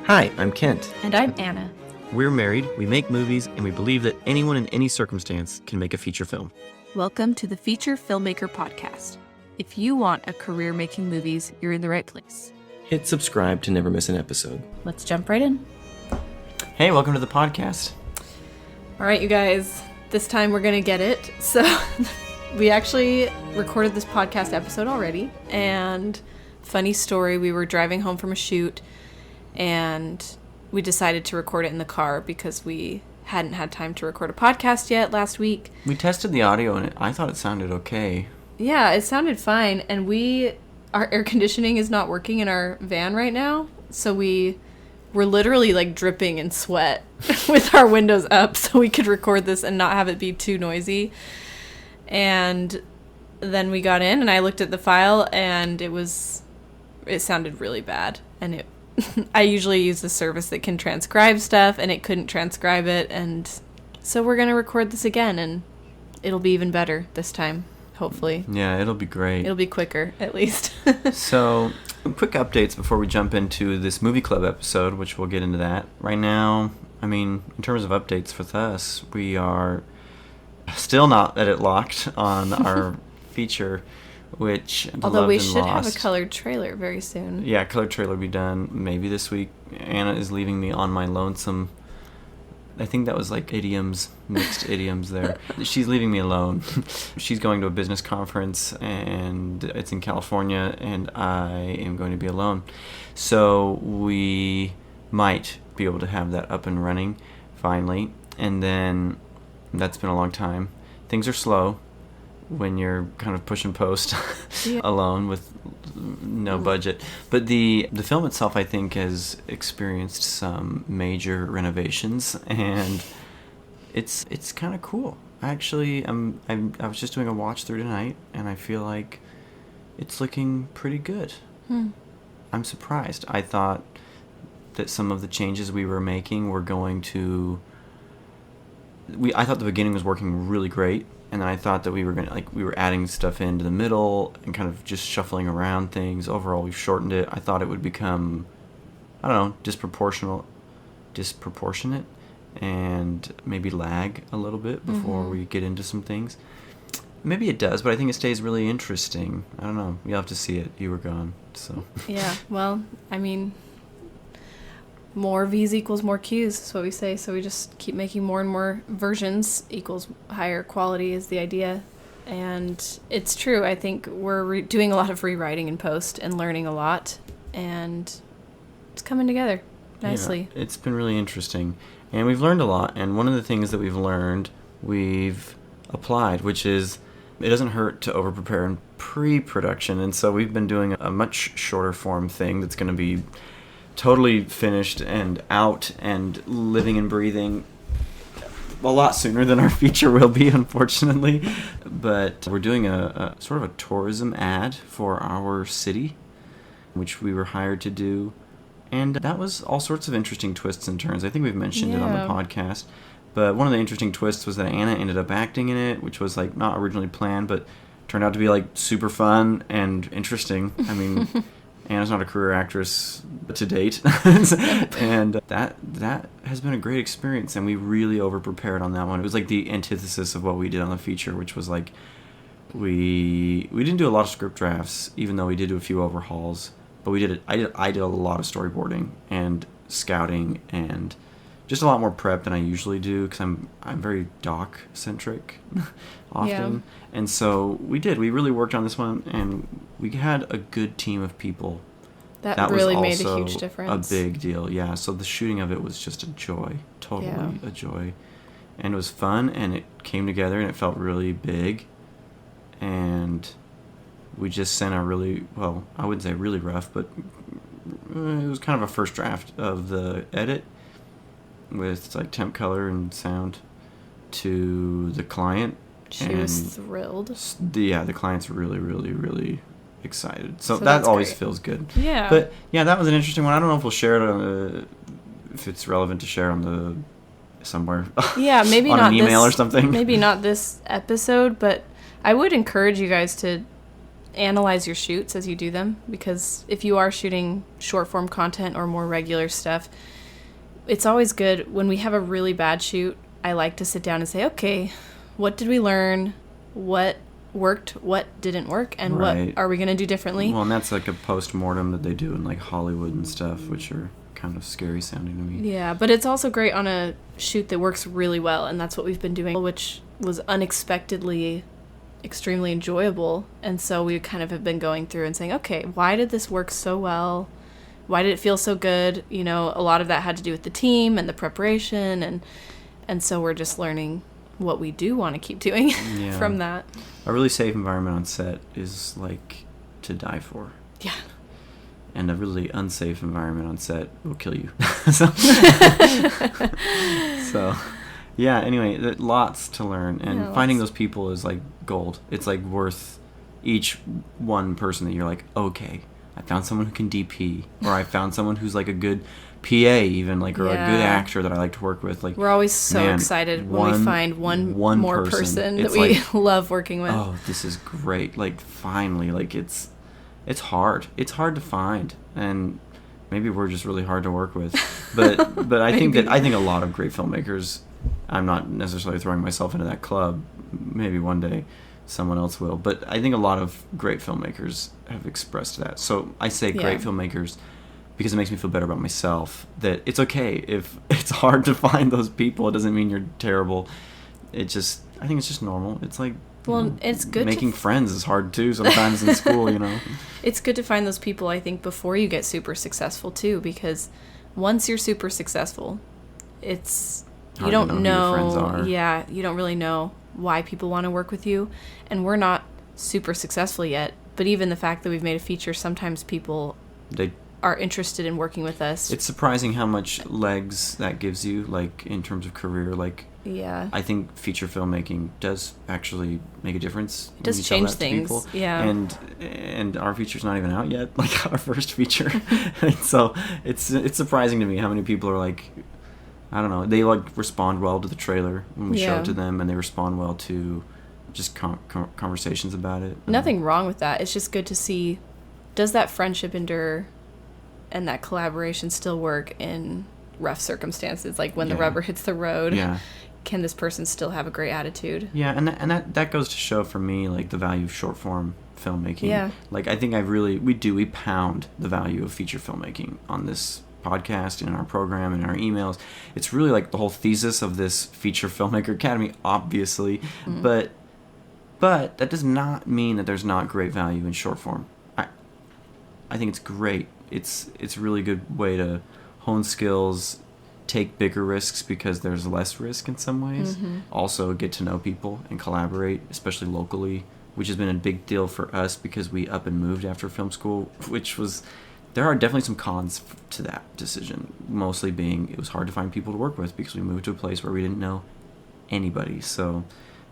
Hi, I'm Kent. And I'm Anna. We're married, we make movies, and we believe that anyone in any circumstance can make a feature film. Welcome to the Feature Filmmaker Podcast. If you want a career making movies, you're in the right place. Hit subscribe to never miss an episode. Let's jump right in. Hey, welcome to the podcast. All right, you guys, this time we're going to get it. So we actually recorded this podcast episode already. And funny story, we were driving home from a shoot and we decided to record it in the car because we hadn't had time to record a podcast yet last week. We tested the audio and I thought it sounded okay. Yeah, it sounded fine. And our air conditioning is not working in our van right now. So we're literally like dripping in sweat with our windows up so we could record this and not have it be too noisy. And then we got in and I looked at the file and it sounded really bad. And I usually use a service that can transcribe stuff and it couldn't transcribe it. And so we're going to record this again and it'll be even better this time, hopefully. Yeah, it'll be great. It'll be quicker, at least. So, quick updates before we jump into this movie club episode, which we'll get into that. Right now, in terms of updates with us, we are still not edit locked on our feature, which although we should have a colored trailer very soon. Yeah, colored trailer will be done maybe this week. Anna is leaving me on my lonesome. I think that was like mixed idioms there. She's leaving me alone. She's going to a business conference and it's in California and I am going to be alone. So we might be able to have that up and running finally. And then that's been a long time. Things are slow when you're kind of push and post alone with no budget. But the film itself, I think, has experienced some major renovations, and it's kind of cool. Actually, I was just doing a watch through tonight, and I feel like it's looking pretty good. I'm surprised. I thought that some of the changes we were making were going to... I thought the beginning was working really great. And then I thought that we were adding stuff into the middle and kind of just shuffling around things. Overall, we've shortened it. I thought it would become, disproportionate and maybe lag a little bit before we get into some things. Maybe it does, but I think it stays really interesting. I don't know. You'll have to see it. You were gone, so. Yeah, well, more V's equals more Q's is what we say, so we just keep making more and more versions equals higher quality is the idea. And it's true. I think we're doing a lot of rewriting in post and learning a lot, and it's coming together nicely. Yeah, it's been really interesting, and we've learned a lot, and one of the things that we've learned, we've applied, which is it doesn't hurt to over-prepare in pre-production, and so we've been doing a much shorter form thing that's going to be totally finished and out and living and breathing a lot sooner than our feature will be, unfortunately. But we're doing a sort of a tourism ad for our city, which we were hired to do. And that was all sorts of interesting twists and turns. I think we've mentioned it on the podcast. But one of the interesting twists was that Anna ended up acting in it, which was like not originally planned, but turned out to be like super fun and interesting. Anna's not a career actress to date, and that has been a great experience, and we really over-prepared on that one. It was like the antithesis of what we did on the feature, which was like we didn't do a lot of script drafts, even though we did do a few overhauls, but I did a lot of storyboarding and scouting and just a lot more prep than I usually do because I'm very doc-centric often. Yeah. And so we really worked on this one, and we had a good team of people. That really made a huge difference. A big deal, yeah. So the shooting of it was just a joy, totally a joy. And it was fun, and it came together, and it felt really big. And we just sent a really, well, I wouldn't say really rough, but it was kind of a first draft of the edit with like temp color and sound to the client. She was thrilled. The client's really, really, really excited. So that always feels good. Yeah. But yeah, that was an interesting one. I don't know if we'll share it if it's relevant to share on the somewhere. Yeah, maybe on not an email this, or something. Maybe not this episode, but I would encourage you guys to analyze your shoots as you do them, because if you are shooting short form content or more regular stuff, it's always good when we have a really bad shoot. I like to sit down and say, okay, what did we learn? What worked? What didn't work? And Right. what are we going to do differently? Well, and that's like a post-mortem that they do in like Hollywood and stuff, which are kind of scary sounding to me. Yeah, but it's also great on a shoot that works really well, and that's what we've been doing, which was unexpectedly extremely enjoyable. And so we kind of have been going through and saying, okay, why did this work so well? Why did it feel so good? You know, a lot of that had to do with the team and the preparation, and so we're just learning what we do want to keep doing Yeah. from that. A really safe environment on set is like to die for. Yeah. And a really unsafe environment on set will kill you. so, so, yeah, anyway, lots to learn. And Yeah, finding lots. those people is like gold. It's like worth each one person that you're like, okay, I found someone who can DP. Or I found someone who's like a good PA even, like, or a good Yeah. actor that I like to work with. Like, We're always so man, excited when we find one more person that It's we like, love working with. oh, this is great. Like, finally, like, it's hard. It's hard to find, and maybe we're just really hard to work with. But I think Maybe. I think a lot of great filmmakers. I'm not necessarily throwing myself into that club. Maybe one day someone else will. But I think a lot of great filmmakers have expressed that. So I say great Yeah. filmmakers because it makes me feel better about myself. That it's okay if it's hard to find those people. It doesn't mean you're terrible. I think it's just normal. It's like, Well, it's good to making friends is hard too sometimes in school, you know. It's good to find those people, I think, before you get super successful too, because once you're super successful, it's you Hard to don't know who your friends are. Yeah, you don't really know why people want to work with you, and we're not super successful yet. But even the fact that we've made a feature, sometimes people They are interested in working with us. It's surprising how much legs that gives you, like, in terms of career. Like, Yeah, I think feature filmmaking does actually make a difference. It does when you tell change that to things, people. yeah. And our feature's not even out yet, like our first feature. And so it's surprising to me how many people are like, I don't know, they like respond well to the trailer when we show Yeah. it to them, and they respond well to just conversations about it. nothing wrong with that. It's just good to see, does that friendship endure, and that collaboration still work in rough circumstances, like when the Yeah. rubber hits the road. Yeah. Can this person still have a great attitude? Yeah, and that goes to show for me, like, the value of short form filmmaking. Yeah. Like, I think we pound the value of feature filmmaking on this podcast and in our program and in our emails. It's really like the whole thesis of this Feature Filmmaker Academy, obviously, Mm-hmm. but that does not mean that there's not great value in short form. I think it's great. It's a really good way to hone skills, take bigger risks because there's less risk in some ways. Mm-hmm. Also get to know people and collaborate, especially locally, which has been a big deal for us because we up and moved after film school, there are definitely some cons to that decision, mostly being it was hard to find people to work with because we moved to a place where we didn't know anybody. So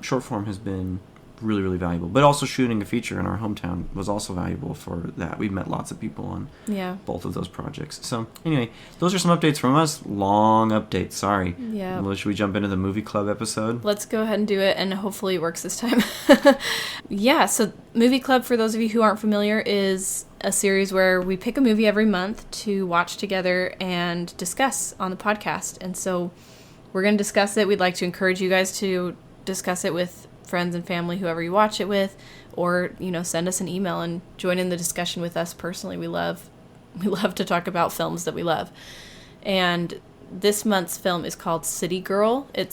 short form has been really, really valuable. But also shooting a feature in our hometown was also valuable for that. We've met lots of people on Yeah. both of those projects. So anyway, those are some updates from us. Long updates, sorry. Yeah. Well, should we jump into the movie club episode? Let's go ahead and do it, and hopefully it works this time. Yeah, so Movie Club, for those of you who aren't familiar, is a series where we pick a movie every month to watch together and discuss on the podcast. And so we're going to discuss it. We'd like to encourage you guys to discuss it with friends and family, whoever you watch it with, or, send us an email and join in the discussion with us personally. We love to talk about films that we love. And this month's film is called City Girl. It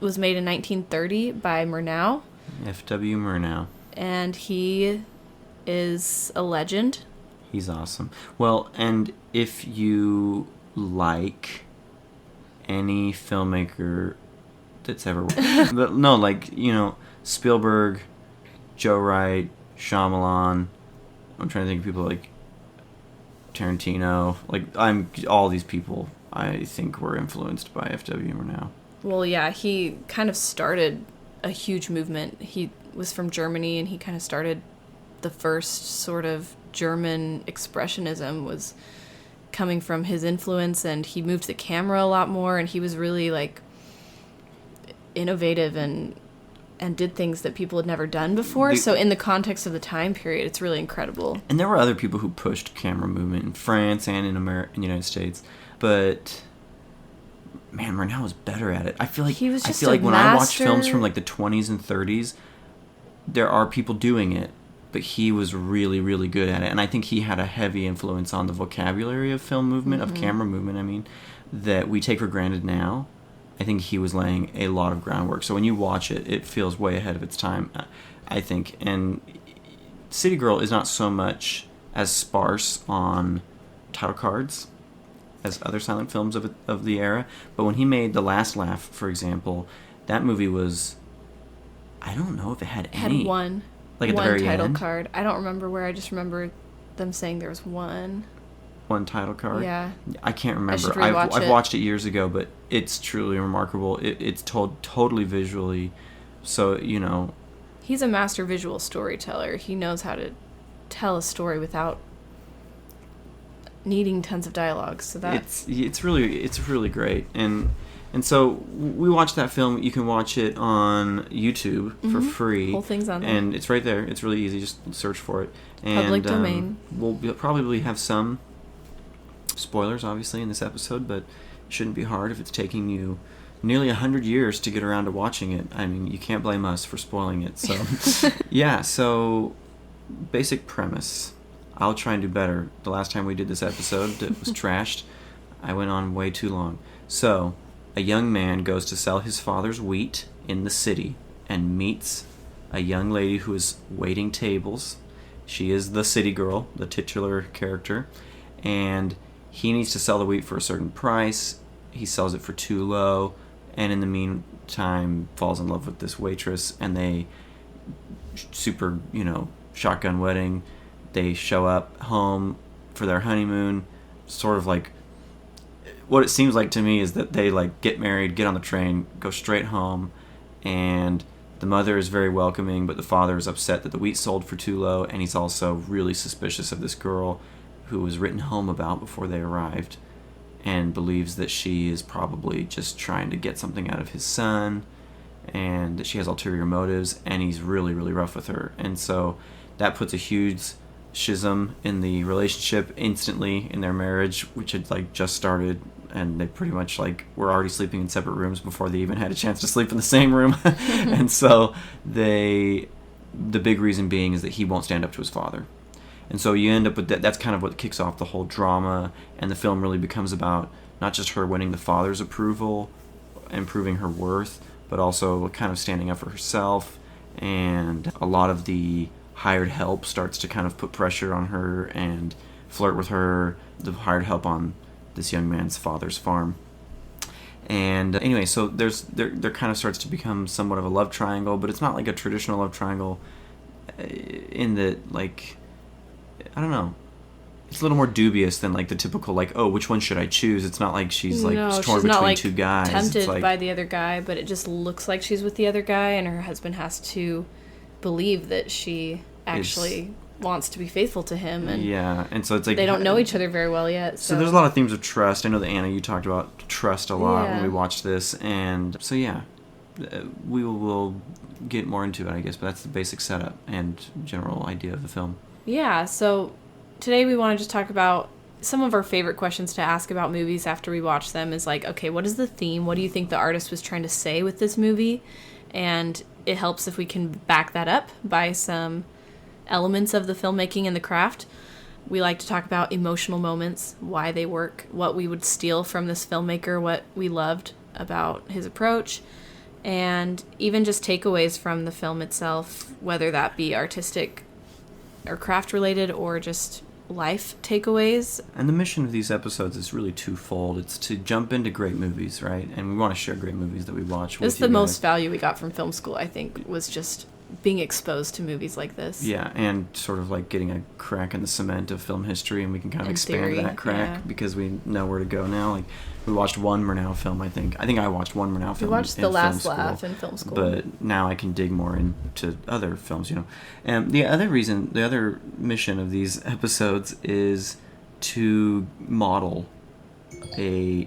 was made in 1930 by Murnau, F.W. Murnau. and he is a legend. He's awesome. Well, and if you like any filmmaker that's ever but no, like, Spielberg, Joe Wright, Shyamalan, I'm trying to think of people like Tarantino, like all these people I think were influenced by F.W. Murnau. Well, yeah, he kind of started a huge movement. He was from Germany, and he kind of started the first sort of German expressionism was coming from his influence, and he moved the camera a lot more, and he was really, like, innovative and and did things that people had never done before. So in the context of the time period, it's really incredible. And there were other people who pushed camera movement in France and in the United States, but man, Murnau was better at it. I feel like when I watch films from like the 20s and 30s, there are people doing it, but he was really, really good at it. And I think he had a heavy influence on the vocabulary of film movement, of camera movement, I mean, that we take for granted now. I think he was laying a lot of groundwork. So when you watch it, it feels way ahead of its time, I think. And City Girl is not so much as sparse on title cards as other silent films of the era. But when he made The Last Laugh, for example, that movie was... I don't know if it had any. Had one. Like at the very title end? card. I don't remember where. I just remember them saying there was one. One title card? Yeah. I can't remember. I should rewatch I've it. watched it years ago, but it's truly remarkable. It's told totally visually. So, you know... He's a master visual storyteller. He knows how to tell a story without needing tons of dialogue. So that it's really great. And so we watched that film. You can watch it on YouTube for free. Whole thing's on there. And it's right there. It's really easy. Just search for it. And, Public domain. We'll probably have some spoilers, obviously, in this episode, but it shouldn't be hard if it's taking you nearly 100 years to get around to watching it. I mean, you can't blame us for spoiling it. So, yeah, so basic premise. I'll try and do better. The last time we did this episode, it was trashed. I went on way too long. So... A young man goes to sell his father's wheat in the city and meets a young lady who is waiting tables. She is the city girl, the titular character, and he needs to sell the wheat for a certain price. He sells it for too low, and in the meantime falls in love with this waitress, and they super, shotgun wedding. They show up home for their honeymoon, sort of like... What it seems like to me is that they get married, get on the train, go straight home, and the mother is very welcoming, but the father is upset that the wheat sold for too low, and he's also really suspicious of this girl who was written home about before they arrived, and believes that she is probably just trying to get something out of his son, and that she has ulterior motives, and he's really, really rough with her. And so that puts a huge schism in the relationship instantly in their marriage, which had just started, and they pretty much were already sleeping in separate rooms before they even had a chance to sleep in the same room. And so the big reason being is that he won't stand up to his father. And so you end up with that's kind of what kicks off the whole drama, and the film really becomes about not just her winning the father's approval and proving her worth, but also kind of standing up for herself. And a lot of the hired help starts to kind of put pressure on her and flirt with her, the hired help on this young man's father's farm. And anyway, so there kind of starts to become somewhat of a love triangle, but it's not like a traditional love triangle in that, I don't know, it's a little more dubious than the typical which one should I choose? It's not like she's torn between two guys. Tempted by the other guy, but it just looks like she's with the other guy, and her husband has to believe that she actually wants to be faithful to him, and and so it's they don't know each other very well yet. So there's a lot of themes of trust. I know that Anna, you talked about trust a lot when we watched this, and so we will get more into it, I guess, but that's the basic setup and general idea of the film. Yeah, so today we want to just talk about some of our favorite questions to ask about movies after we watch them is okay, what is the theme? What do you think the artist was trying to say with this movie? And it helps if we can back that up by some elements of the filmmaking and the craft. We like to talk about emotional moments, why they work, what we would steal from this filmmaker, what we loved about his approach, and even just takeaways from the film itself, whether that be artistic or craft related or just life takeaways. And the mission of these episodes is really twofold. It's to jump into great movies, right? And we want to share great movies that we watch. That's the most value we got from film school, I think, was just being exposed to movies like this. Yeah, and sort of getting a crack in the cement of film history, and we can kind of expand that crack because we know where to go now. We watched one Murnau film, I think. I think I watched one Murnau film. We watched The Last Laugh in film school. But now I can dig more into other films, And the other mission of these episodes is to model a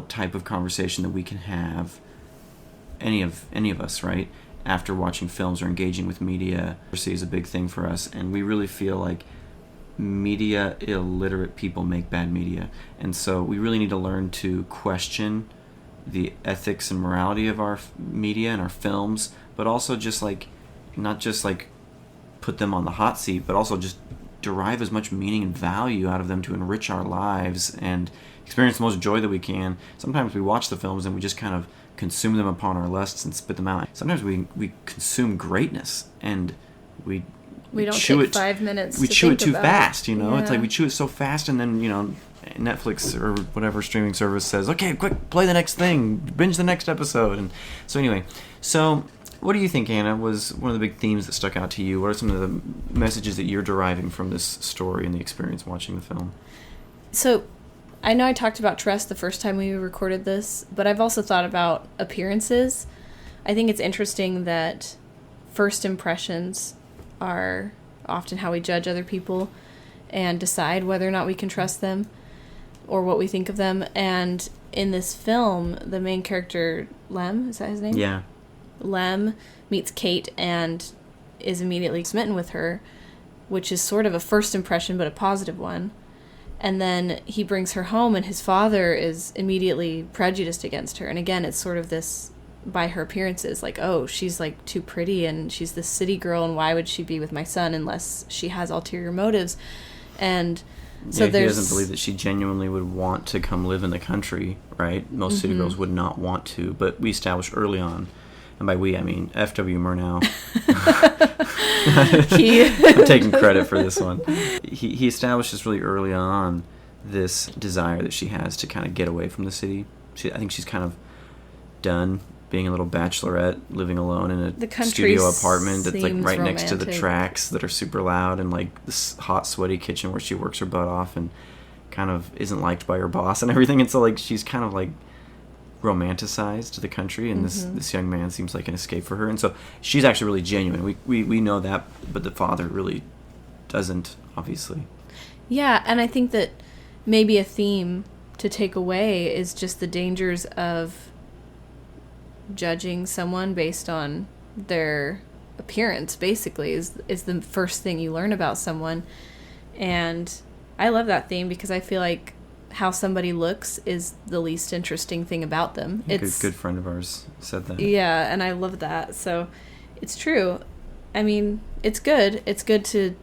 type of conversation that we can have any of us, right? After watching films or engaging with media, literacy is a big thing for us, and we really feel like media illiterate people make bad media, and so we really need to learn to question the ethics and morality of our media and our films, but also just like not just like put them on the hot seat, but also just derive as much meaning and value out of them to enrich our lives and experience the most joy that we can. Sometimes we watch the films and we just kind of consume them upon our lusts and spit them out. Sometimes we consume greatness and we don't chew take it 5 minutes. We to chew it think too about fast, you know. Yeah. It's like we chew it so fast, and then Netflix or whatever streaming service says, "Okay, quick, play the next thing, binge the next episode." And so anyway, what do you think, Anna, was one of the big themes that stuck out to you? What are some of the messages that you're deriving from this story and the experience watching the film? So, I know I talked about trust the first time we recorded this, but I've also thought about appearances. I think it's interesting that first impressions are often how we judge other people and decide whether or not we can trust them or what we think of them. And in this film, the main character, Lem, is that his name? Yeah. Lem meets Kate and is immediately smitten with her, which is sort of a first impression, but a positive one. And then he brings her home, and his father is immediately prejudiced against her. And again, it's sort of this, by her appearances, like, oh, she's like too pretty, and she's this city girl, and why would she be with my son unless she has ulterior motives? And so he doesn't believe that she genuinely would want to come live in the country, right? Most city girls would not want to, but we established early on, and by we I mean F.W. Murnau. I'm taking credit for this one. He establishes really early on this desire that she has to kind of get away from the city. I think she's kind of done being a little bachelorette, living alone in a studio apartment that's like right next to the tracks that are super loud, and like this hot, sweaty kitchen where she works her butt off and kind of isn't liked by her boss and everything. And so like she's kind of like romanticized the country, and this young man seems like an escape for her. And so she's actually really genuine. We know that, but the father really doesn't, obviously. Yeah, and I think that maybe a theme to take away is just the dangers of judging someone based on their appearance, basically, is the first thing you learn about someone. And I love that theme because I feel like how somebody looks is the least interesting thing about them. It's a good friend of ours said that. Yeah, and I love that. So it's true. I mean, it's good. It's good to,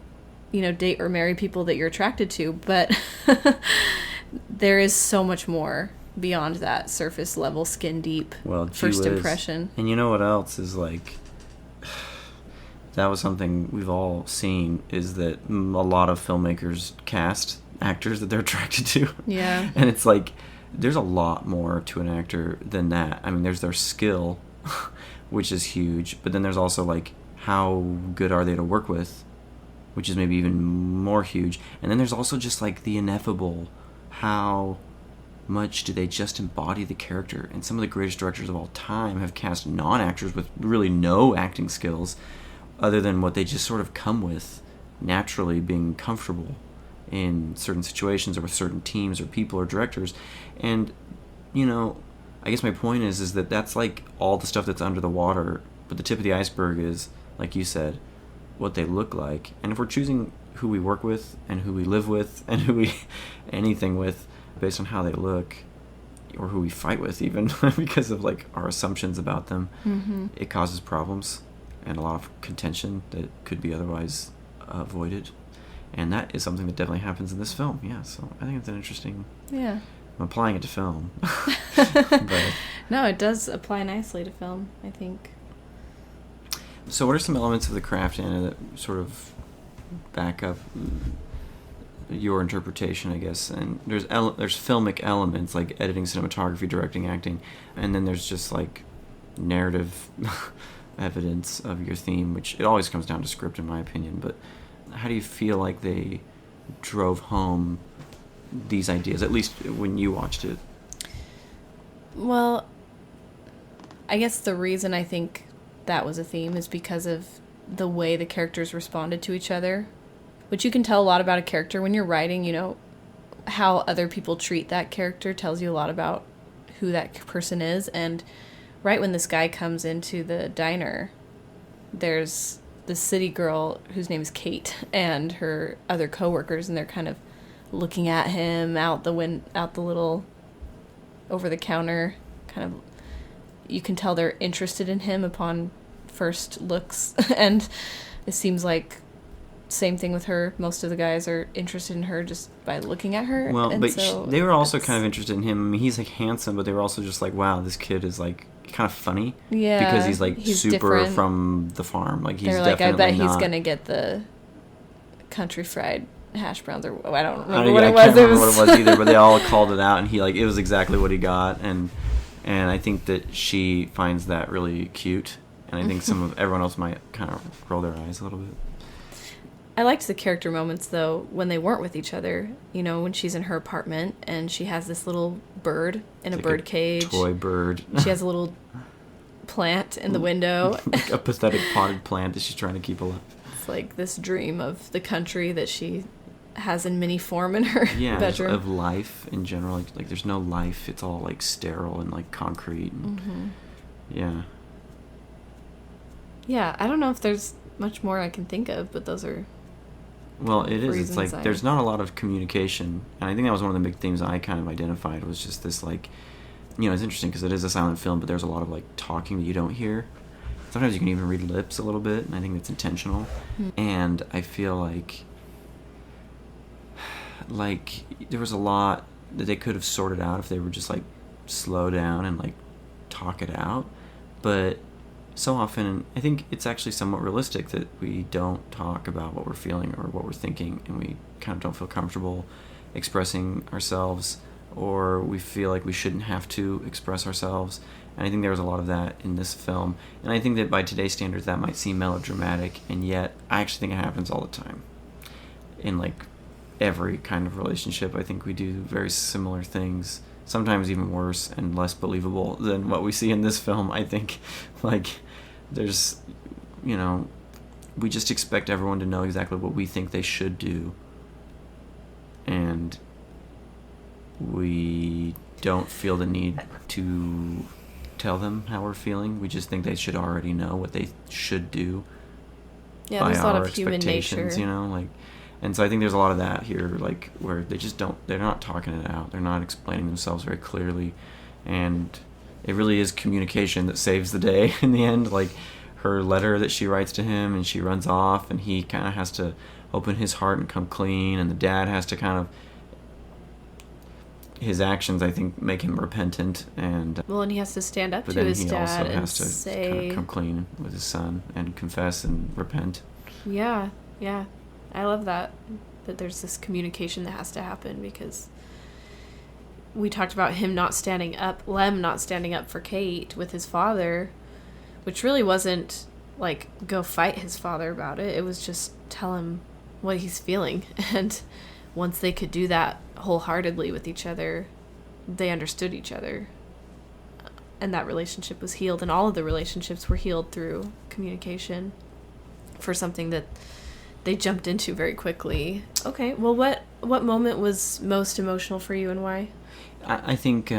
date or marry people that you're attracted to, but there is so much more beyond that surface level, skin deep first impression. And you know what else is like, that was something we've all seen, is that a lot of filmmakers cast actors that they're attracted to. Yeah. And it's like, there's a lot more to an actor than that. I mean, there's their skill, which is huge, but then there's also like, how good are they to work with, which is maybe even more huge. And then there's also just like the ineffable, how much do they just embody the character. And some of the greatest directors of all time have cast non-actors with really no acting skills other than what they just sort of come with naturally, being comfortable in certain situations or with certain teams or people or directors. And I guess my point is that that's like all the stuff that's under the water, but the tip of the iceberg is, like you said, what they look like. And if we're choosing who we work with and who we live with and who we anything with based on how they look, or who we fight with even because of like our assumptions about them, it causes problems and a lot of contention that could be otherwise avoided. And that is something that definitely happens in this film. Yeah, so I think it's an interesting... Yeah. I'm applying it to film. But, no, it does apply nicely to film, I think. So what are some elements of the craft, Anna, that sort of back up your interpretation, I guess? And there's filmic elements like editing, cinematography, directing, acting, and then there's just like narrative evidence of your theme, which it always comes down to script in my opinion. But how do you feel like they drove home these ideas, at least when you watched it? Well, I guess the reason I think that was a theme is because of the way the characters responded to each other, which you can tell a lot about a character when you're writing. How other people treat that character tells you a lot about who that person is. And right when this guy comes into the diner, there's this city girl whose name is Kate and her other coworkers, and they're kind of looking at him out the little over the counter, kind of, you can tell they're interested in him upon first looks. And it seems like same thing with her. Most of the guys are interested in her just by looking at her. Well, and but so they were also kind of interested in him. I mean, he's like handsome, but they were also just like, wow, this kid is like kind of funny. Yeah, because he's like super different. From the farm. Like he's they're like, definitely I bet not... he's gonna get the country fried hash browns, or I don't remember I what it was. can't remember what it was either, but they all called it out, and he like, it was exactly what he got, and I think that she finds that really cute, and I think everyone else might kind of roll their eyes a little bit. I liked the character moments, though, when they weren't with each other. You know, when she's in her apartment and she has this little bird in a bird cage. Toy bird. She has a little plant in the window. Like a pathetic potted plant that she's trying to keep alive. It's like this dream of the country that she has in mini form in her bedroom. Of life in general. Like there's no life. It's all like sterile and like concrete. And, yeah. Yeah, I don't know if there's much more I can think of, but those are... Well, it is. It's like there's not a lot of communication, and I think that was one of the big themes I kind of identified, was just this, like, you know, it's interesting because it is a silent film, but there's a lot of like talking that you don't hear. Sometimes you can even read lips a little bit, and I think that's intentional. And I feel like there was a lot that they could have sorted out if they were just like slow down and like talk it out, but so often, I think it's actually somewhat realistic that we don't talk about what we're feeling or what we're thinking, and we kind of don't feel comfortable expressing ourselves, or we feel like we shouldn't have to express ourselves. And I think there was a lot of that in this film. And I think that by today's standards, that might seem melodramatic, and yet I actually think it happens all the time. In like every kind of relationship, I think we do very similar things, sometimes even worse and less believable than what we see in this film. I think, like, there's, you know, we just expect everyone to know exactly what we think they should do, and we don't feel the need to tell them how we're feeling. We just think they should already know what they should do. Yeah, there's a lot of human nature, you know, like, and so I think there's a lot of that here, like, where they just they're not talking it out, they're not explaining themselves very clearly, and it really is communication that saves the day in the end. Like, her letter that she writes to him, and she runs off, and he kind of has to open his heart and come clean, and the dad has to kind of, his actions, I think, make him repentant, and and he has to stand up to his dad and also has to say, kind of come clean with his son and confess and repent. Yeah, I love that there's this communication that has to happen, because we talked about him not standing up, Lem not standing up for Kate with his father, which really wasn't like go fight his father about it. It was just tell him what he's feeling. And once they could do that wholeheartedly with each other, they understood each other, and that relationship was healed. And all of the relationships were healed through communication, for something that they jumped into very quickly. Okay, well, what moment was most emotional for you, and why? I think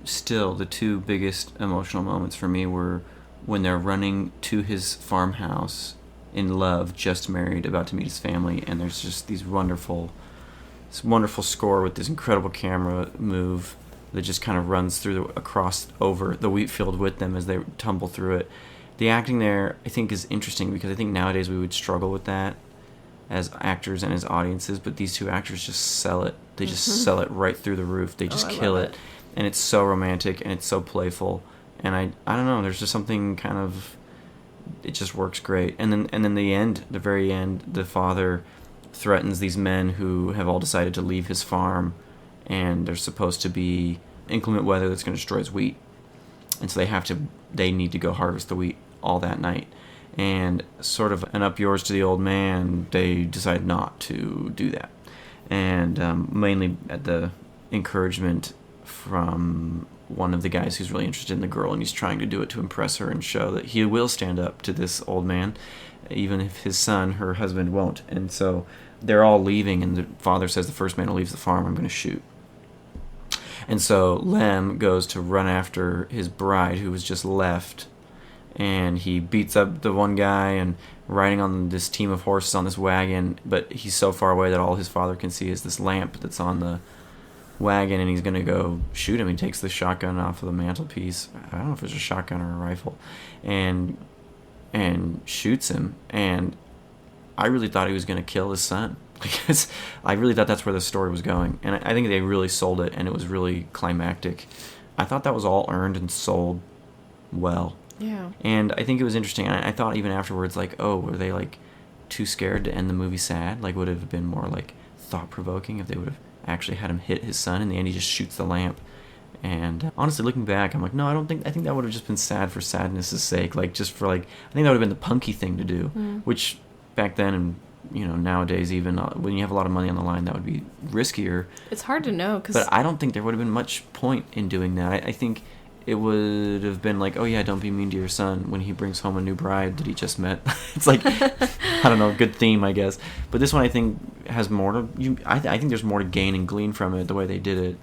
still the two biggest emotional moments for me were when they're running to his farmhouse in love, just married, about to meet his family, and there's just this wonderful score with this incredible camera move that just kind of runs through over the wheat field with them as they tumble through it. The acting there, I think, is interesting, because I think nowadays we would struggle with that as actors and as audiences, but these two actors just sell it. They just sell it right through the roof. They just kill it. And it's so romantic and it's so playful. And I don't know, there's just something kind of, it just works great. And then the very end, the father threatens these men who have all decided to leave his farm, and there's supposed to be inclement weather that's going to destroy his wheat. And so they need to go harvest the wheat all that night. And sort of an up yours to the old man, they decide not to do that. And mainly at the encouragement from one of the guys who's really interested in the girl, and he's trying to do it to impress her and show that he will stand up to this old man, even if his son, her husband, won't. And so they're all leaving, and the father says, the first man who leaves the farm, I'm going to shoot. And so Lem goes to run after his bride, who was just left, and he beats up the one guy and riding on this team of horses on this wagon, but he's so far away that all his father can see is this lamp that's on the wagon, and he's going to go shoot him. He takes the shotgun off of the mantelpiece. I don't know if it's a shotgun or a rifle, and shoots him. And I really thought he was going to kill his son. Because I really thought that's where the story was going. And I think they really sold it, and it was really climactic. I thought that was all earned and sold well. Yeah. And I think it was interesting. I thought even afterwards, like, oh, were they, like, too scared to end the movie sad? Like, would it have been more, like, thought-provoking if they would have actually had him hit his son? In the end, he just shoots the lamp. And honestly, looking back, I'm like, no, I think that would have just been sad for sadness' sake. Like, just for, like, I think that would have been the punky thing to do. Which, back then, and nowadays, even when you have a lot of money on the line, that would be riskier. It's hard to know. But I don't think there would have been much point in doing that. I think it would have been like, oh yeah, don't be mean to your son when he brings home a new bride that he just met. It's like, I don't know, good theme, I guess. But this one, I think, has more to... I think there's more to gain and glean from it, the way they did it.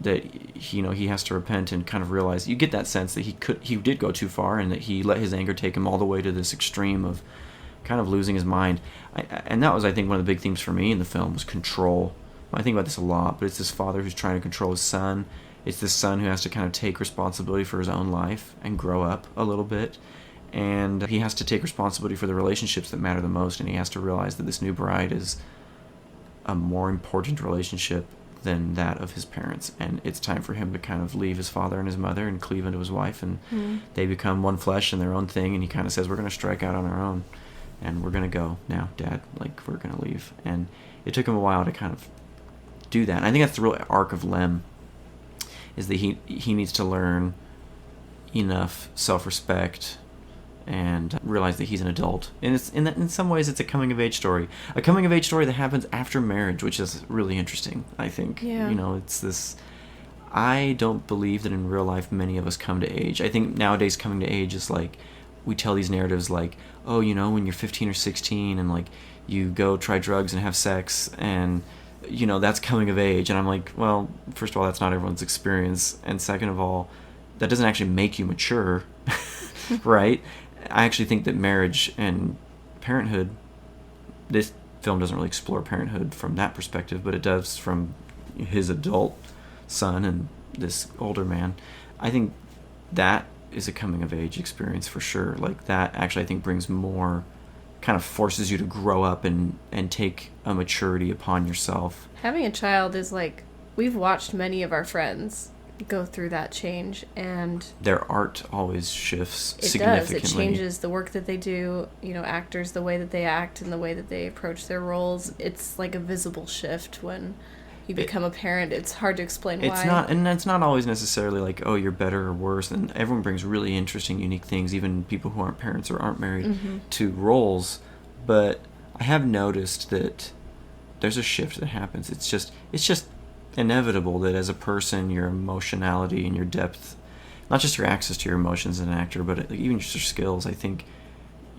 That he has to repent and kind of realize... You get that sense that he did go too far, and that he let his anger take him all the way to this extreme of kind of losing his mind. And that was, I think, one of the big themes for me in the film was control. I think about this a lot, but it's this father who's trying to control his son. It's this son who has to kind of take responsibility for his own life and grow up a little bit. And he has to take responsibility for the relationships that matter the most, and he has to realize that this new bride is a more important relationship than that of his parents. And it's time for him to kind of leave his father and his mother and cleave into his wife, and they become one flesh and their own thing, and he kind of says, we're going to strike out on our own. And we're going to go now, Dad. Like, we're going to leave. And it took him a while to kind of do that. And I think that's the real arc of Lem, is that he needs to learn enough self-respect and realize that he's an adult. And it's in some ways, it's a coming-of-age story. A coming-of-age story that happens after marriage, which is really interesting, I think. Yeah. It's this... I don't believe that in real life many of us come to age. I think nowadays coming to age is like... We tell these narratives like, oh, when you're 15 or 16 and, like, you go try drugs and have sex and, that's coming of age. And I'm like, well, first of all, that's not everyone's experience. And second of all, that doesn't actually make you mature, right? I actually think that marriage and parenthood, this film doesn't really explore parenthood from that perspective, but it does from his adult son and this older man. I think that is a coming of age experience for sure. Like, that actually I think brings more, kind of forces you to grow up and take a maturity upon yourself. Having a child is like, we've watched many of our friends go through that change, and their art always shifts it significantly. does. It changes the work that they do, actors, the way that they act and the way that they approach their roles. It's like a visible shift when you become a parent. It's hard to explain why. It's not always necessarily like, oh, you're better or worse. And everyone brings really interesting, unique things, even people who aren't parents or aren't married, to roles. But I have noticed that there's a shift that happens. It's just inevitable that as a person, your emotionality and your depth, not just your access to your emotions as an actor, but even just your skills, I think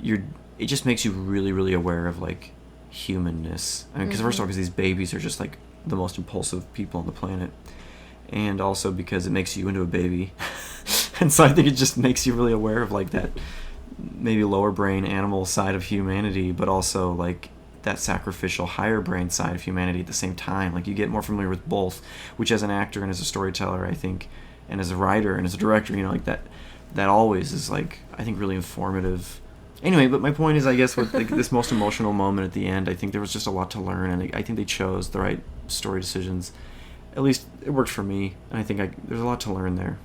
it just makes you really, really aware of, like, humanness. I mean, because first of all, because these babies are just, like, the most impulsive people on the planet, and also because it makes you into a baby. And so I think it just makes you really aware of, like, that maybe lower brain animal side of humanity, but also, like, that sacrificial higher brain side of humanity at the same time. Like, you get more familiar with both, which as an actor and as a storyteller, I think, and as a writer and as a director, like, that always is, like, I think really informative. Anyway, but my point is, I guess, with, like, this most emotional moment at the end, I think there was just a lot to learn, and I think they chose the right story decisions. At least it worked for me, and I think there's a lot to learn there.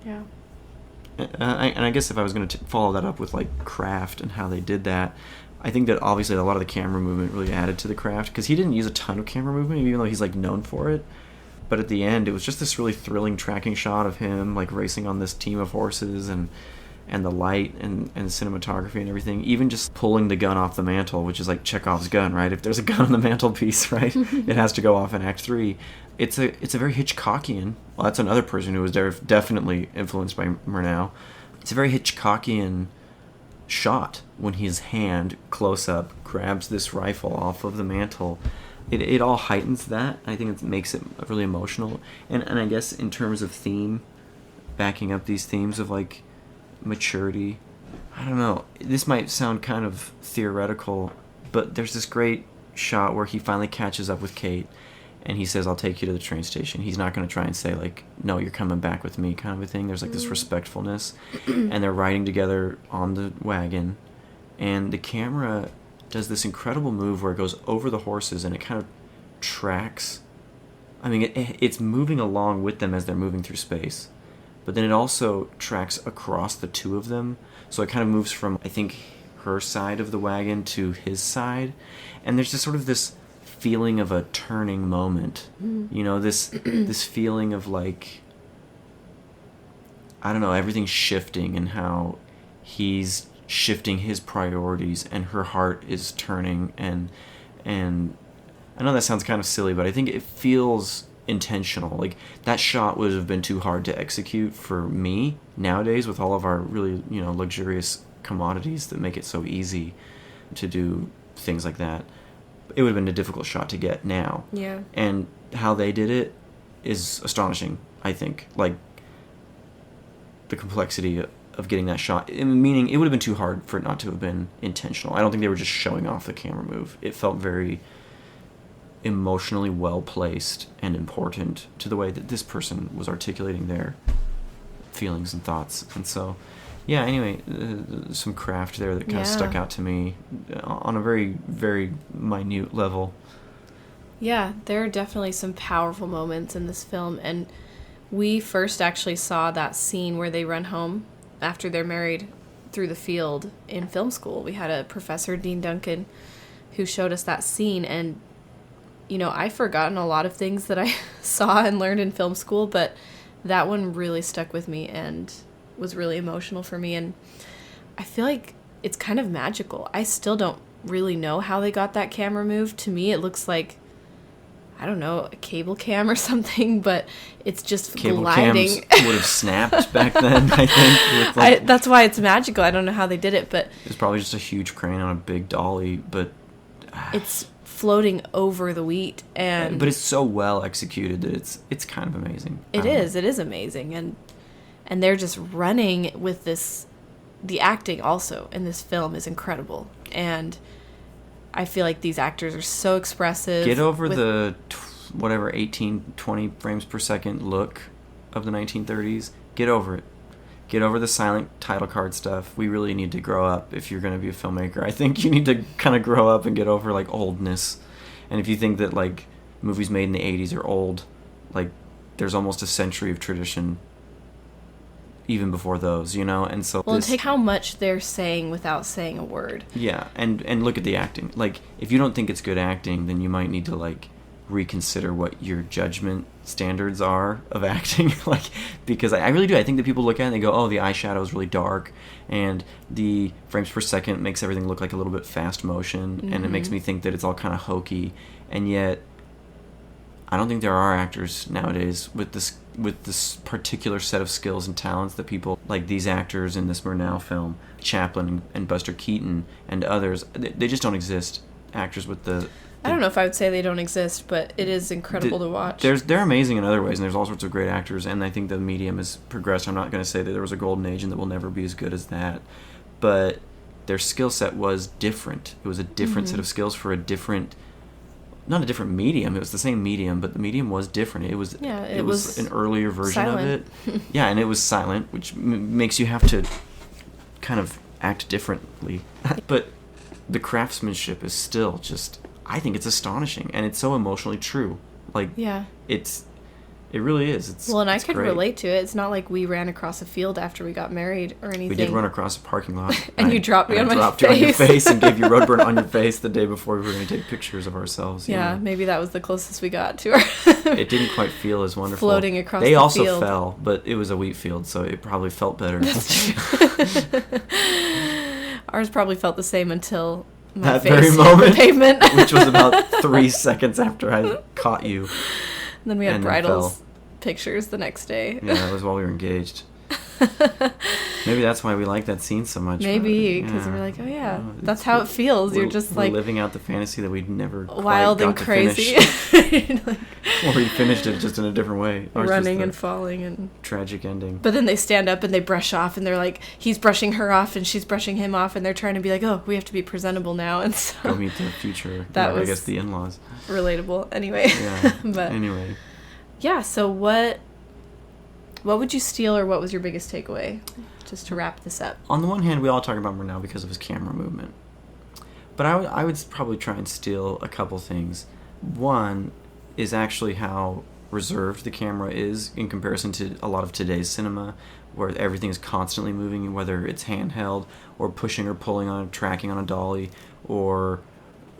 Yeah. And I guess if I was going to follow that up with, like, craft and how they did that, I think that obviously a lot of the camera movement really added to the craft, because he didn't use a ton of camera movement, even though he's, like, known for it. But at the end, it was just this really thrilling tracking shot of him, like, racing on this team of horses, and the light and cinematography and everything. Even just pulling the gun off the mantle, which is like Chekhov's gun, right? If there's a gun on the mantelpiece, right, it has to go off in Act 3. It's a very Hitchcockian. Well, that's another person who was definitely influenced by Murnau. It's a very Hitchcockian shot when his hand, close up, grabs this rifle off of the mantle. it all heightens that. I think it makes it really emotional. And I guess in terms of theme, backing up these themes of like maturity, I don't know, this might sound kind of theoretical, but there's this great shot where he finally catches up with Kate and he says, I'll take you to the train station. He's not going to try and say like, no, you're coming back with me kind of a thing. There's like this respectfulness, and they're riding together on the wagon, and the camera does this incredible move where it goes over the horses and it kind of tracks. I mean, it's moving along with them as they're moving through space, but then it also tracks across the two of them. So it kind of moves from, I think, her side of the wagon to his side, and there's just sort of this feeling of a turning moment. You know, this this feeling of like, I don't know, everything's shifting and how he's shifting his priorities and her heart is turning, and I know that sounds kind of silly, but I think it feels intentional. Like, that shot would have been too hard to execute for me nowadays with all of our really, you know, luxurious commodities that make it so easy to do things like that. It would have been a difficult shot to get now. Yeah. And how they did it is astonishing, I think. Like, the complexity of getting that shot, meaning it would have been too hard for it not to have been intentional. I don't think they were just showing off the camera move. It felt very emotionally well placed and important to the way that this person was articulating their feelings and thoughts. And so, yeah, anyway, some craft there that kind of stuck out to me on a very, very minute level. Yeah, there are definitely some powerful moments in this film, and we first actually saw that scene where they run home after they're married through the field in film school. We had a professor, Dean Duncan, who showed us that scene, and you know, I've forgotten a lot of things that I saw and learned in film school, but that one really stuck with me and was really emotional for me, and I feel like it's kind of magical. I still don't really know how they got that camera moved. To me, it looks like, I don't know, a cable cam or something, but it's just cable gliding. Cams would have snapped back then, I think. Like, that's why it's magical. I don't know how they did it, but it's probably just a huge crane on a big dolly, but it's floating over the wheat, and but it's so well executed that it's kind of amazing. It is amazing, and they're just running with this. The acting also in this film is incredible, and I feel like these actors are so expressive. Get over the 18, 20 frames per second look of the 1930s. Get over it. Get over the silent title card stuff. We really need to grow up if you're going to be a filmmaker. I think you need to kind of grow up and get over, like, oldness. And if you think that, like, movies made in the 80s are old, like, there's almost a century of tradition even before those, you know? And so take how much they're saying without saying a word. Yeah, and look at the acting. Like, if you don't think it's good acting, then you might need to, like, reconsider what your judgment standards are of acting. Like, because I really do. I think that people look at it and they go, oh, the eyeshadow is really dark, and the frames per second makes everything look like a little bit fast motion, and it makes me think that it's all kind of hokey. And yet, I don't think there are actors nowadays with this particular set of skills and talents that people like these actors in this Murnau film, Chaplin and Buster Keaton and others. They just don't exist. Actors with the I don't know if I would say they don't exist, but it is incredible to watch. They're amazing in other ways, and there's all sorts of great actors, and I think the medium has progressed. I'm not going to say that there was a golden age and that will never be as good as that, but their skill set was different. It was a different set of skills for a different, not a different medium. It was the same medium, but the medium was different. It was it was an earlier version silent. of it. Yeah, and it was silent, which makes you have to kind of act differently. But the craftsmanship is still just, I think it's astonishing, and it's so emotionally true. Like, yeah, it really is. And I could great. relate to it. It's not like we ran across a field after we got married or anything. We did run across a parking lot. And you dropped me on my face. I dropped you on your face and gave you road burn on your face the day before we were going to take pictures of ourselves. Yeah, maybe that was the closest we got to our... It didn't quite feel as wonderful. Floating across they the also field. fell, but it was a wheat field, so it probably felt better. That's true. Ours probably felt the same until my that face very hit moment, the pavement. which was about 3 seconds after I caught you. And then we had and bridals pictures the next day. Yeah, that was while we were engaged. Maybe that's why we like that scene so much. Maybe, because we're like, oh yeah, that's how it feels. You're just we're like living out the fantasy that we'd never wild quite and got crazy. to finish. Like, Or we finished it just in a different way. Ours was running the and falling and tragic ending. But then they stand up and they brush off, and they're like, he's brushing her off and she's brushing him off, and they're trying to be like, oh, we have to be presentable now. And so Go meet the future. That I was guess the in-laws. relatable. Anyway. Yeah. But anyway. yeah, so what would you steal, or what was your biggest takeaway? Just to wrap this up. On the one hand, we all talk about Murnau because of his camera movement. But I would probably try and steal a couple things. One is actually how reserved the camera is in comparison to a lot of today's cinema, where everything is constantly moving, whether it's handheld or pushing or pulling on, tracking on a dolly, or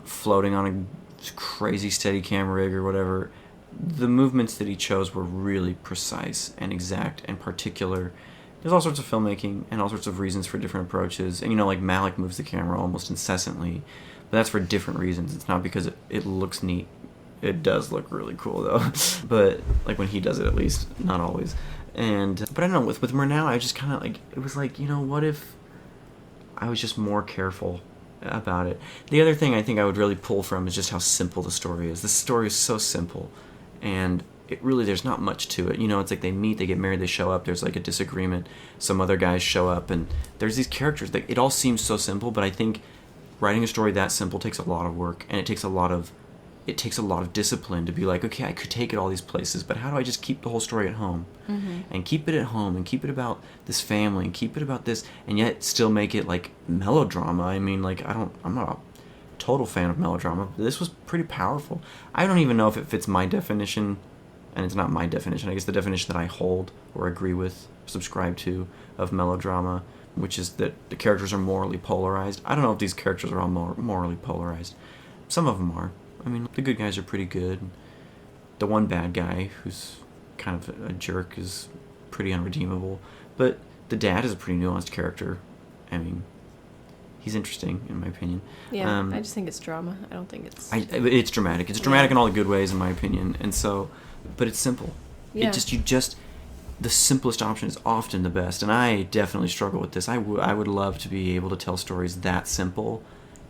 floating on a crazy steady camera rig or whatever. The movements that he chose were really precise and exact and particular. There's all sorts of filmmaking and all sorts of reasons for different approaches. And, like Malick moves the camera almost incessantly. But that's for different reasons. It's not because it looks neat. It does look really cool, though. But, like, when he does it, at least. Not always. But I don't know. With Murnau, I just kind of, like, it was like, what if I was just more careful about it? The other thing I think I would really pull from is just how simple the story is. The story is so simple. And there's not much to it. It's like they meet, they get married, they show up, there's like a disagreement, some other guys show up, and there's these characters. It all seems so simple, but I think writing a story that simple takes a lot of work, and it takes a lot of discipline to be like, okay, I could take it all these places, but how do I just keep the whole story at home? Mm-hmm. And keep it at home, and keep it about this family, and keep it about this, and yet still make it like melodrama. I mean, like, I'm not a total fan of melodrama, but this was pretty powerful. I don't even know if it fits my definition, and it's not my definition, I guess the definition that I hold or agree with, subscribe to, of melodrama, which is that the characters are morally polarized. I don't know if these characters are all morally polarized. Some of them are. I mean, the good guys are pretty good. The one bad guy, who's kind of a jerk, is pretty unredeemable. But the dad is a pretty nuanced character. I mean, he's interesting, in my opinion. Yeah, I just think it's drama. I don't think it's... It's dramatic. It's dramatic in all the good ways, in my opinion. And so... But it's simple. Yeah. The simplest option is often the best, and I definitely struggle with this. I would love to be able to tell stories that simple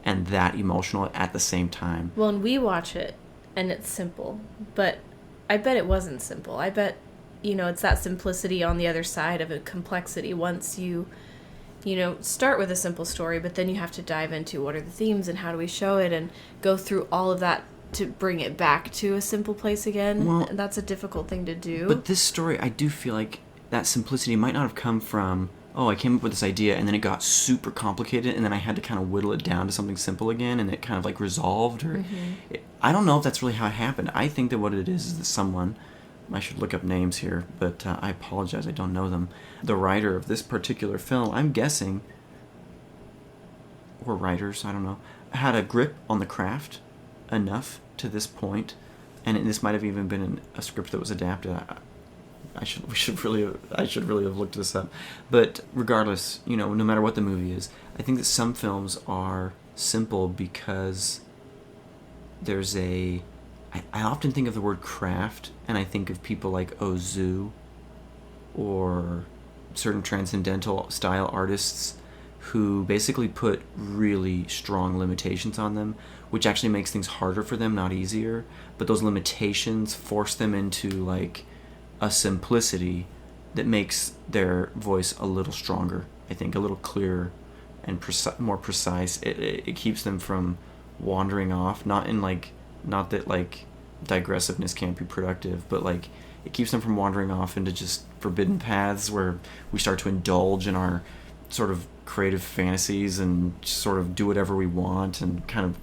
and that emotional at the same time. Well, and we watch it, and it's simple, but I bet it wasn't simple. I bet, it's that simplicity on the other side of a complexity. Once you start with a simple story, but then you have to dive into what are the themes and how do we show it, and go through all of that to bring it back to a simple place again. Well, that's a difficult thing to do. But this story, I do feel like that simplicity might not have come from, I came up with this idea and then it got super complicated and then I had to kind of whittle it down to something simple again and it kind of like resolved. Or I don't know if that's really how it happened. I think that what it is that someone, I should look up names here, but I apologize, I don't know them. The writer of this particular film, I'm guessing, or writers, I don't know, had a grip on the craft enough to this point, and this might have even been a script that was adapted. I should really have looked this up. But regardless, no matter what the movie is, I think that some films are simple because there's I often think of the word craft, and I think of people like Ozu or certain transcendental style artists who basically put really strong limitations on them, which actually makes things harder for them, not easier. But those limitations force them into like a simplicity that makes their voice a little stronger, I think, a little clearer and more precise. It keeps them from wandering off, not that like digressiveness can't be productive, but like it keeps them from wandering off into just forbidden paths where we start to indulge in our sort of creative fantasies and just sort of do whatever we want and kind of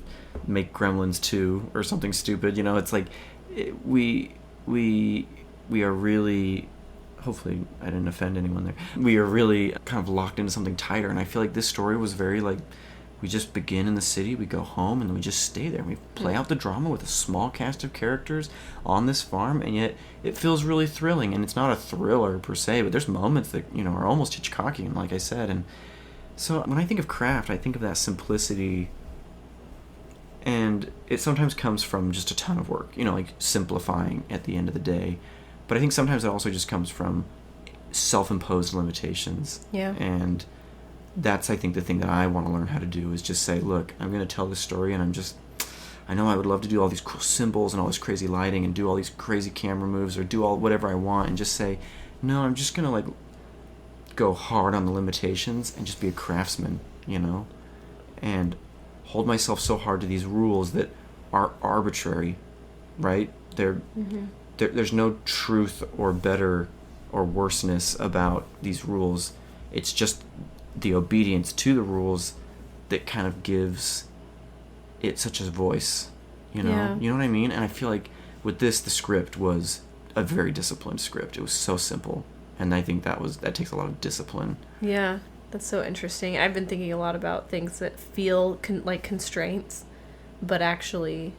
make Gremlins 2 or something stupid. It's like we are really, hopefully I didn't offend anyone there, we are really kind of locked into something tighter, and I feel like this story was very like, we just begin in the city, we go home, and then we just stay there. We play out the drama with a small cast of characters on this farm, and yet it feels really thrilling. And it's not a thriller per se, but there's moments that, are almost Hitchcockian, like I said. And so when I think of craft, I think of that simplicity, and it sometimes comes from just a ton of work, like simplifying at the end of the day. But I think sometimes it also just comes from self-imposed limitations. Yeah. And that's, I think, the thing that I want to learn how to do is just say, look, I'm going to tell this story, and I know I would love to do all these cool symbols and all this crazy lighting and do all these crazy camera moves or do all whatever I want, and just say, no, I'm just going to, like, go hard on the limitations and just be a craftsman, you know, and hold myself so hard to these rules that are arbitrary, right? There's no truth or better or worseness about these rules. It's just the obedience to the rules that kind of gives it such a voice, you know? Yeah. You know what I mean? And I feel like with this, the script was a very disciplined script. It was so simple. And I think that takes a lot of discipline. Yeah, that's so interesting. I've been thinking a lot about things that feel like constraints, but actually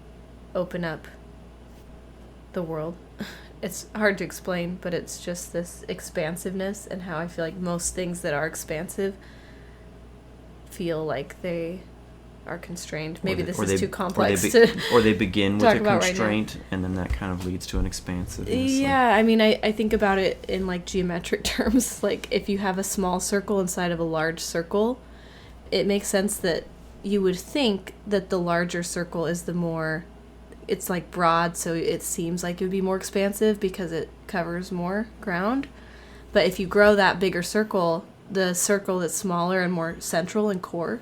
open up the world. It's hard to explain, but it's just this expansiveness, and how I feel like most things that are expansive feel like they are constrained. Maybe this is too complex or they begin with talk a about constraint, right now. And then that kind of leads to an expansiveness. Yeah, I mean, I think about it in, like, geometric terms. Like, if you have a small circle inside of a large circle, it makes sense that you would think that the larger circle is the more, it's, like, broad, so it seems like it would be more expansive because it covers more ground. But if you grow that bigger circle, the circle that's smaller and more central and core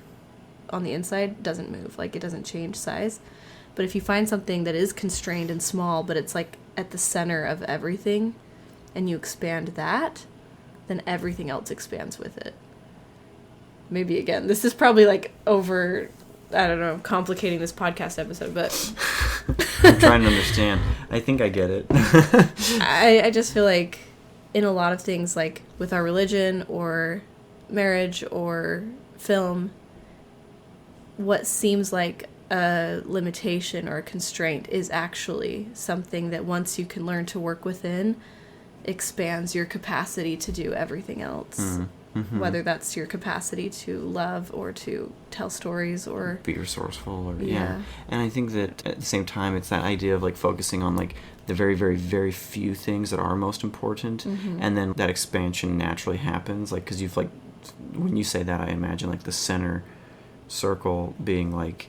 on the inside doesn't move. Like, it doesn't change size. But if you find something that is constrained and small, but it's, like, at the center of everything, and you expand that, then everything else expands with it. Maybe, again, this is probably, like, over, I don't know, complicating this podcast episode, but I'm trying to understand. I think I get it. I just feel like in a lot of things, like with our religion or marriage or film, what seems like a limitation or a constraint is actually something that, once you can learn to work within, expands your capacity to do everything else. Mm-hmm. Whether that's your capacity to love or to tell stories or be resourceful or yeah. And I think that at the same time, it's that idea of, like, focusing on, like, the very, very, very few things that are most important, and then that expansion naturally happens. Like, because you've, like, when you say that, I imagine, like, the center circle being, like,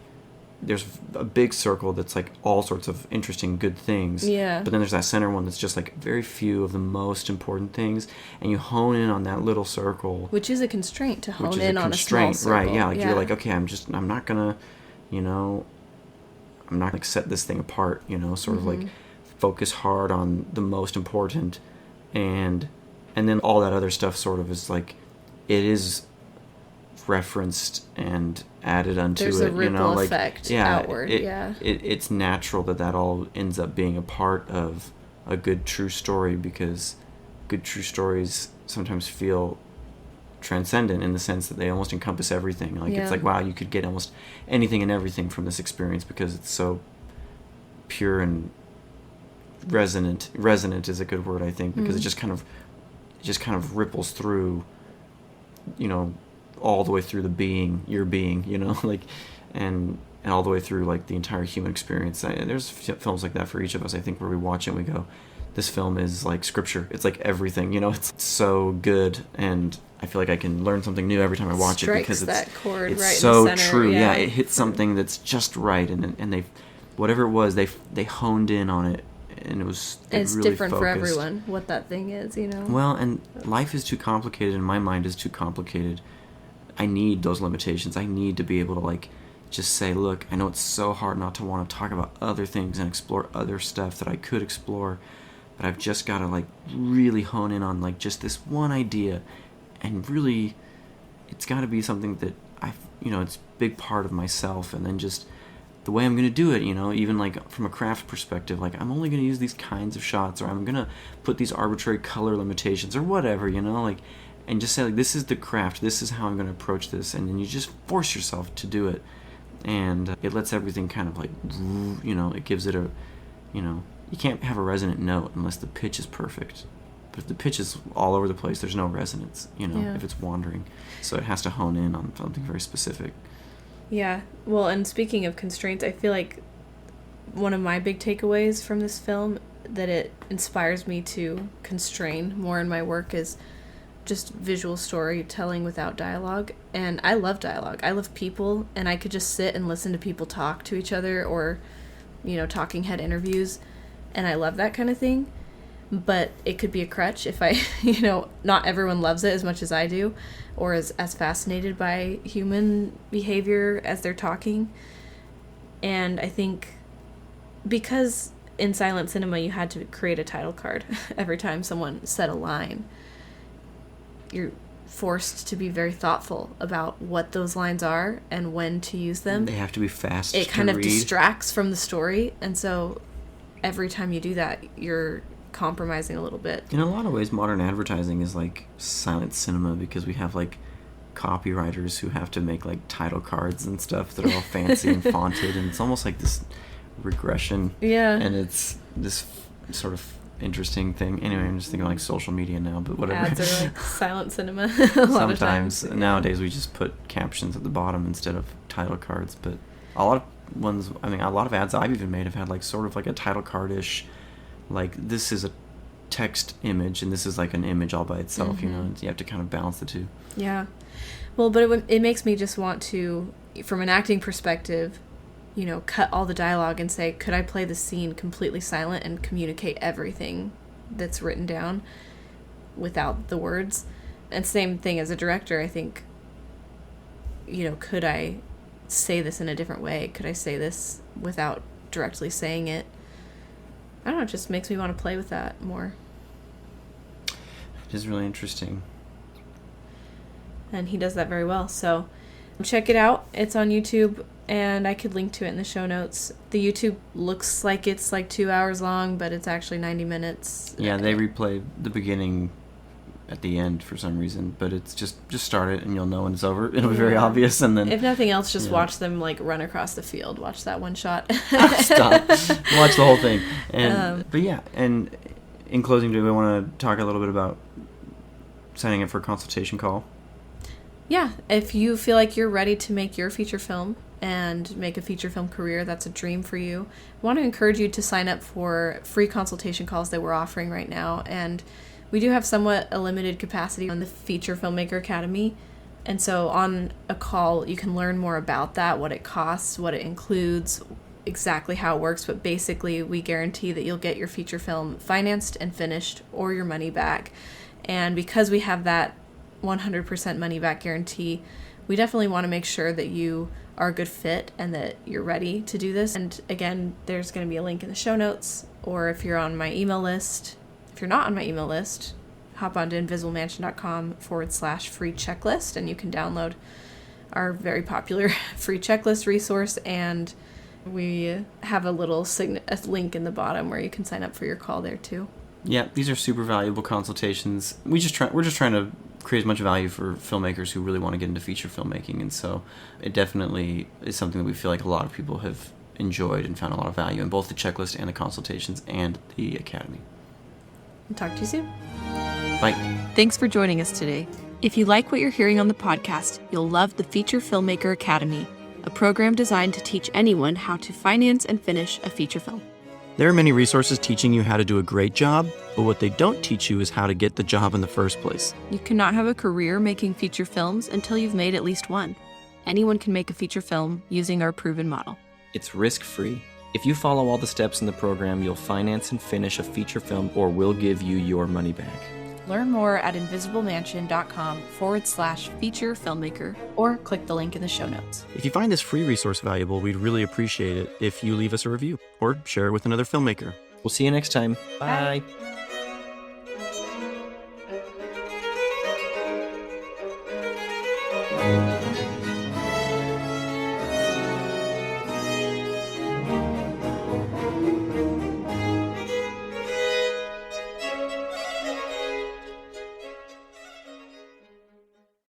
there's a big circle that's, like, all sorts of interesting good things, but then there's that center one that's just, like, very few of the most important things, and you hone in on that little circle, which is a constraint to hone in on a small circle. Right? Yeah, like, you're like, okay, I'm not gonna, you know, I'm not gonna set this thing apart, you know, sort of like focus hard on the most important, and then all that other stuff sort of is, like, it is referenced and added unto There's it. A ripple, you know, like, effect outward. It's natural that all ends up being a part of a good true story, because good true stories sometimes feel transcendent in the sense that they almost encompass everything. Like, it's like, wow, you could get almost anything and everything from this experience because it's so pure and resonant. Resonant is a good word, I think, because it just kind of ripples through, you know, all the way through your being, you know, like, and all the way through, like, the entire human experience. There's films like that for each of us, I think, where we watch it and we go, this film is like scripture. It's like everything, you know, it's so good, and I feel like I can learn something new every time I watch it, because that chord it's right so in the center, true. Yeah, it hits something that's just right, and they, whatever it was, they honed in on it, and it's really different focused. For everyone what that thing is, you know. Well, and life is too complicated, and my mind is too complicated. I need those limitations. I need to be able to, like, just say, look, I know it's so hard not to want to talk about other things and explore other stuff that I could explore, but I've just got to, like, really hone in on, like, just this one idea, and really, it's got to be something that it's a big part of myself, and then just the way I'm going to do it, you know, even, like, from a craft perspective, like, I'm only going to use these kinds of shots, or I'm going to put these arbitrary color limitations, or whatever, you know, like, and just say, like, this is the craft, this is how I'm going to approach this, and then you just force yourself to do it, and it lets everything kind of, like, you know, it gives it a, you know, you can't have a resonant note unless the pitch is perfect, but if the pitch is all over the place, there's no resonance, you know, if it's wandering, so it has to hone in on something very specific. Yeah, well, and speaking of constraints, I feel like one of my big takeaways from this film that it inspires me to constrain more in my work is just visual storytelling without dialogue. And I love dialogue. I love people, and I could just sit and listen to people talk to each other, or, talking head interviews, and I love that kind of thing. But it could be a crutch if I, not everyone loves it as much as I do, or is as fascinated by human behavior as they're talking. And I think because in silent cinema you had to create a title card every time someone said a line, you're forced to be very thoughtful about what those lines are and when to use them. They have to be fast. It kind of read. distracts from the story, and so every time you do that, you're compromising a little bit. In a lot of ways, modern advertising is like silent cinema, because we have like copywriters who have to make like title cards and stuff that are all fancy and fonted, and it's almost like this regression. Yeah. And it's this sort of interesting thing. Anyway, I'm just thinking like social media now, but whatever. Ads are like silent cinema. a lot of times. Nowadays we just put captions at the bottom instead of title cards, but a lot of ads I've even made have had like sort of like a title card-ish, like this is a text image and this is like an image all by itself. And you have to kind of balance the two. Yeah. Well, but it makes me just want to, from an acting perspective, cut all the dialogue and say, could I play the scene completely silent and communicate everything that's written down without the words? And same thing as a director, I think, could I say this in a different way? Could I say this without directly saying it? I don't know, it just makes me want to play with that more. It is really interesting. And he does that very well, so check it out. It's on YouTube, and I could link to it in the show notes. The YouTube looks like it's like 2 hours long, but it's actually 90 minutes. Yeah, they replay the beginning at the end for some reason, but it's just start it and you'll know when it's over. It'll be very obvious, and then... If nothing else, just watch them like run across the field. Watch that one shot. Stop. Watch the whole thing. And but yeah, and in closing, do we want to talk a little bit about signing up for a consultation call? Yeah, if you feel like you're ready to make your feature film and make a feature film career, that's a dream for you, I want to encourage you to sign up for free consultation calls that we're offering right now. And we do have somewhat a limited capacity on the Feature Filmmaker Academy. And so on a call, you can learn more about that, what it costs, what it includes, exactly how it works. But basically, we guarantee that you'll get your feature film financed and finished or your money back. And because we have that 100% money back guarantee, we definitely want to make sure that you are a good fit and that you're ready to do this. And again, there's going to be a link in the show notes, or if you're on my email list. If you're not on my email list, hop onto invisiblemansion.com/free checklist, and you can download our very popular free checklist resource. And we have a little a link in the bottom where you can sign up for your call there too. Yeah, these are super valuable consultations. We're just trying to create as much value for filmmakers who really want to get into feature filmmaking, and so it definitely is something that we feel like a lot of people have enjoyed and found a lot of value in, both the checklist and the consultations and the academy. I'll talk to you soon. Bye. Thanks for joining us today. If you like what you're hearing on the podcast, you'll love the Feature Filmmaker Academy, a program designed to teach anyone how to finance and finish a feature film. There are many resources teaching you how to do a great job, but what they don't teach you is how to get the job in the first place. You cannot have a career making feature films until you've made at least one. Anyone can make a feature film using our proven model. It's risk-free. If you follow all the steps in the program, you'll finance and finish a feature film, or we'll give you your money back. Learn more at invisiblemansion.com/feature filmmaker, or click the link in the show notes. If you find this free resource valuable, we'd really appreciate it if you leave us a review or share it with another filmmaker. We'll see you next time. Bye. Bye.